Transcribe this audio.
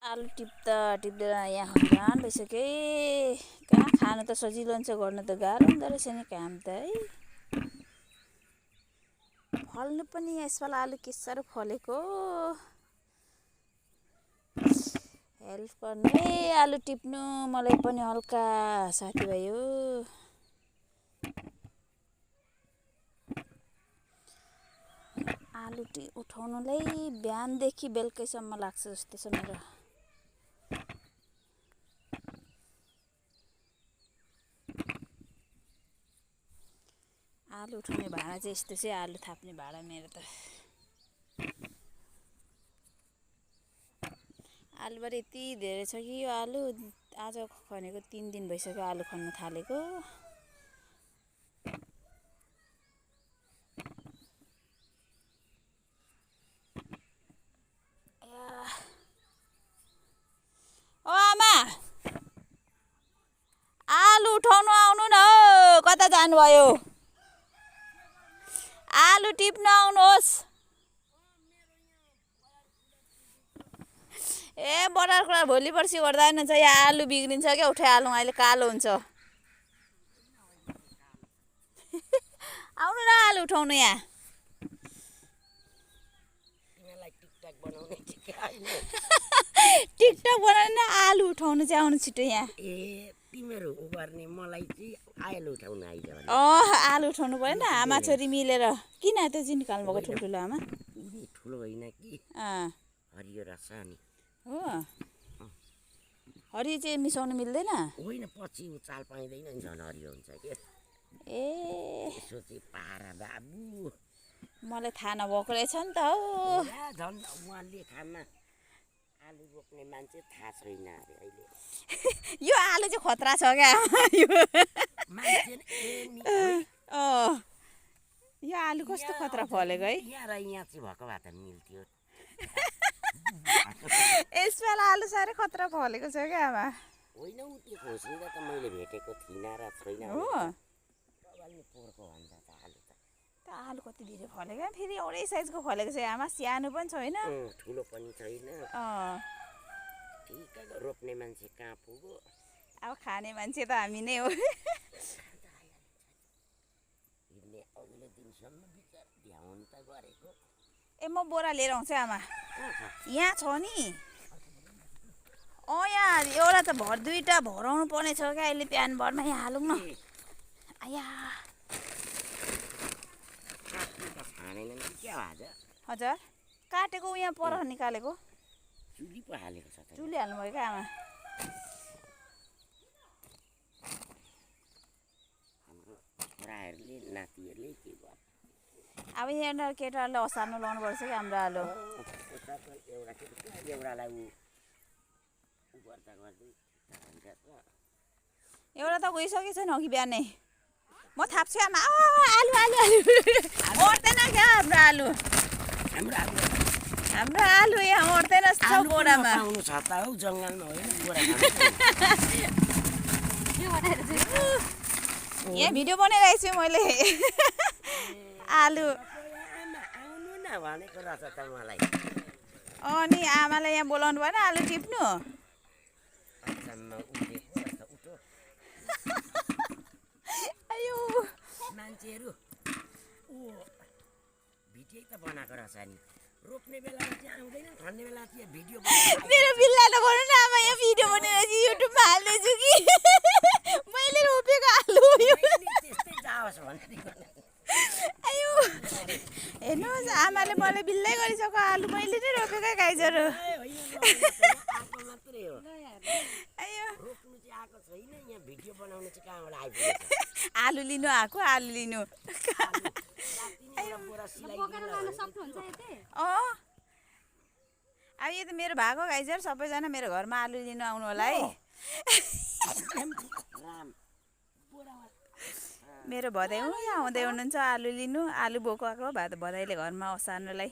आलु टिप्दैन यहाँ हैरान भइसक्यो। कहाँ खानु त सजिलो हुन्छ, गर्नु त गाह्रो हुँदो रहेछ नि काम त है। फल्नु पनि यसपालि आलु के साह्रो फलेको। हेल्प गर्ने आलु टिप्नु मलाई पनि हल्का साथीभाइ हो। आलु उठाउनुलाई बिहानदेखि बेलुकैसम्म लाग्छ जस्तो छ मेरो। आलु उठाउने भाँडा चाहिँ यस्तो चाहिँ आलु थाप्ने भाँडा मेरो त। आलुबारी यति धेरै छ कि यो आलु आज खनेको 3 दिन भइसक्यो आलु खन्नु थालेको। ओ आमा, आलु उठाउनु आउनु न, कता जानुभयो? आलु टिप्न आउनुहोस्। ए बरार कुरा भोलि पर्सि गर्दा हुन्छ, यहाँ आलु बिग्रिन्छ क्या, उठाइहालौँ, अहिले कालो हुन्छ। आउनु न आलु उठाउनु यहाँ। टिकटक बनाउनु आलु उठाउनु चाहिँ आउनु छिटो यहाँ। ए तिमीहरू गर्ने मलाई चाहिँ आलु उठाउनु आइज। आलु उठाउनु पर्यो नि, आमा छोरी मिलेर। किन त्यो चाहिँ निकाल्नु भएको ठुल्ठुलो आमा? ठुलो होइन कि, हरियो रहेछ नि। हो, हरियो चाहिँ मिसाउनु मिल्दैन? होइन, पछि चाल पाइँदैन नि, झन् हरियो हुन्छ के। ए यसो चाहिँ पारा बाबु, मलाई थाहा नभएको रहेछ नि त हौ। झन् उहाँले खाना आलु रोप्ने मान्छे थाहा छैन अरे अहिले। यो आलु चाहिँ खतरा छ क्या यो आलु कस्तो खतरा फलेको है। यहाँ र यहाँ चाहिँ भएको भए त मिल्थ्यो। यसपालि आलु साह्रै खतरा फलेको छ क्या आमा। होइन, उ त्यो खोस्नीलाई त मैले भेटेको थिइनँ र छैन। हो, पोहोरको भन्दा त आलु त आलु कति धेरै फल्यो क्या, फेरि एउटै साइजको फलेको छ आमा, सानो पनि छैन ठुलो पनि छैन। ठिकैको रोप्ने मान्छे कहाँ पुग्यो, अब खाने मान्छे त हामी नै हो। हिँड्ने अघिल्लो दिनसम्म बिचार भ्याउनु त गरेको। ए म बोरा लिएर आउँछु आमा, यहाँ छ नि। यहाँ एउटा त दुईवटा भराउनु पर्ने छ क्या, अहिले बिहान भरमा यहाँ हालौँ न। आया हजुर, काटेको यहाँ पर निकालेको। चुली पो हालेको छ त। चुली हाल्नुभयो क्या आमा। हाम्रो छोराहरूले नातिहरूले के गर्छ अब यहाँ केटाहरूले असार्नु लाउनु पर्छ कि हाम्रो आलु। एउटालाई एउटा त गइसकेको छैन अघि बिहानै। म थाप्छु आमा। आलु आलु आलु मर्दैन क्या हाम्रो आलु। हाम्रो आलु यहाँ मर्दैन बोरामा। यहाँ भिडियो बनाइरहेको छु मैले। आलु अनि आमालाई यहाँ बोलाउनु भएन आलु टिप्नु। आयो मान्छेहरू भिडियो त बनाएको रहेछ नि, रोप्ने बेला चाहिँ आउँदैन, खन्ने बेला चाहिँ भिडियो। मेरो बिल्लालाई भन्नु न आमा, यहाँ भिडियो बनाएर युट्युबमा हाल्दैछु कि मैले रोपेको आलु यो। त्यस्तै जाओस् भनेर। आयो हेर्नुहोस्, आमाले मलाई बिल्लै गरिसक्यो आलु मैले नै रोपेको गाइजहरू। आयो आलु लिनु आएको, आलु लिनु। अब यो त मेरो भएको गाइजर, सबैजना मेरो घरमा आलु लिनु आउनु होला है। मेरो भदै यहाँ आउँदै हुनुहुन्छ आलु लिनु, आलु बोको आएको भए त भदैले घरमा असार्नुलाई।